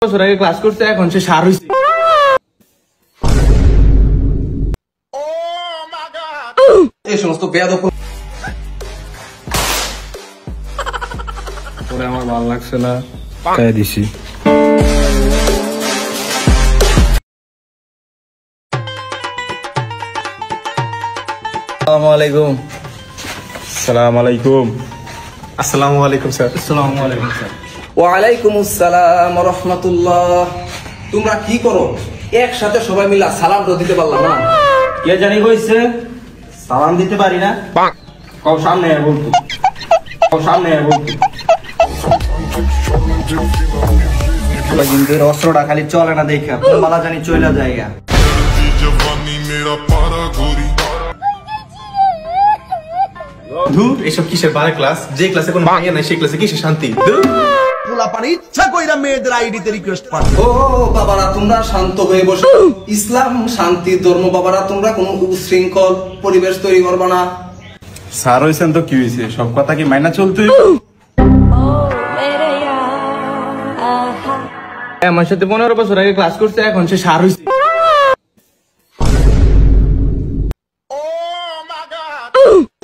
বছর আগে ক্লাস করছে, এখন সে সার হইছে। এই সমস্ত বেয়াদব পরে আমার ভালো লাগছে না, তাই দিছি। আসসালামু আলাইকুম। আসসালামু আলাইকুম। আসসালামু আলাইকুম স্যার। আসসালামু আলাইকুম স্যার। ওয়ালাইকুম আসসালাম ওয়া রাহমাতুল্লাহ। তোমরা কি করো? একসাথে সবাই মিলে সালাম তো দিতে পারলাম না। কে জানি কইছে সালাম দিতে পারি না? কও সামনে আয় বলতো। কও সামনে আয় বলতো। কিন্তু অস্ত্রটা খালি চলে না দেখা মালা জানি চইলা জায়গা। ধুর, এসব কিসের বারে ক্লাস? যে ক্লাসে কোনো মাইয়া নাই সেই ক্লাসে কিসের শান্তি? পোলাপান ইচ্ছা কইরা মেয়েদের আইডিতে রিকোয়েস্ট পাঠায়। ও বাবারা, তোমরা শান্ত হয়ে বসো। ইসলাম শান্তির ধর্ম বাবারা, তোমরা কোনো উশৃঙ্খল পরিবেশ তৈরি করবে না। স্যার হইছেন তো কি হইছে? সব কথা কি মাইনা চলতে? আমার সাথে 15 বছর আগে ক্লাস করছে, এখন সে সার হইছে।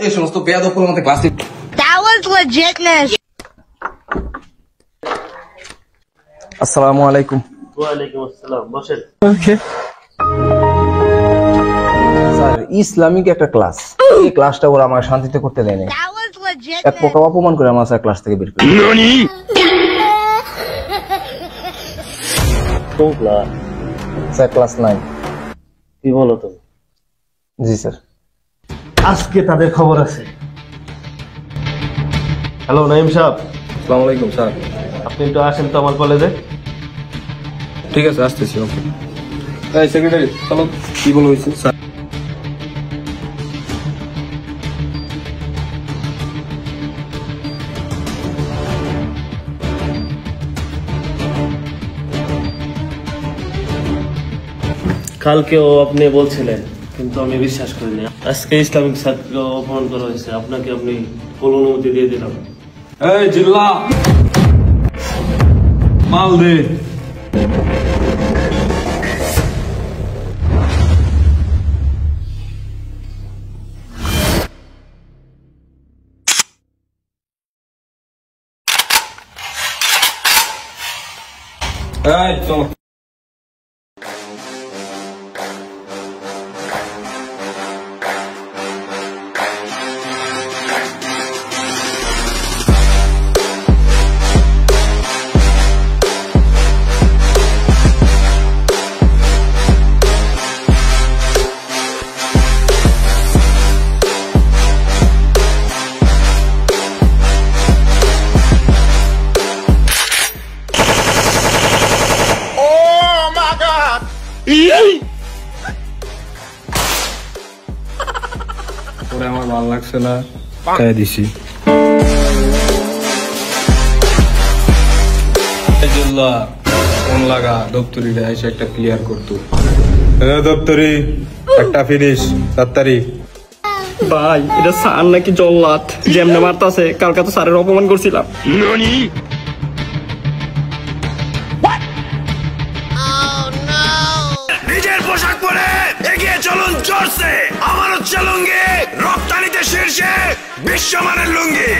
এই সমস্ত বেয়াদব মধ্যে ক্লাসে That was legitness. আসসালামু আলাইকুম। ওয়ালাইকুম আসসালাম। বসেন। স্যার ইসলামিক একটা ক্লাস, এই ক্লাসটা ওরা আমার শান্তিতে করতে দেয় না। That was legitness. এক প্রকার অপমান করে আমার স্যার ক্লাস থেকে বের করে। কোন ক্লাস? Sir class 9। কি বলো তুমি? জি স্যার। আজকে তাদের খবর আছে। হ্যালো নাইম সাহেব, আসসালামু আলাইকুম স্যার। আপনি একটু আসেন তো আমার কলেজে। ঠিক আছে, আসতেছি। ওকে। এই সেক্রেটারি, চলো। কি বল হইছে স্যার? কালকেও আপনি বলছিলেন, কিন্তু আমি বিশ্বাস করিনি। আজকে ইসলামিক ছাত্র অপমান করা হয়েছে, আপনাকে আমি ফুল অনুমতি দিয়ে দিলাম। এই জিল্লা, মাল দে। এই চলো। পরে আমার ভালো লাগছে না, তাই দিছি। ফোন লাগা, দপ্তরিটা এসে একটা ক্লিয়ার করতো। দপ্তরি একটা ফিনিশ তাড়াতাড়ি। ভাই এটা স্যার নাকি জল্লাদ, যেমনে মারতাছে। কালকে তো স্যারের অপমান করছিলাম। নিজের পোশাক পরে এগিয়ে চলুন জোরসে। আমার হচ্ছে লুঙ্গি, রপ্তানিতে শীর্ষে, বিশ্বমানের লুঙ্গি।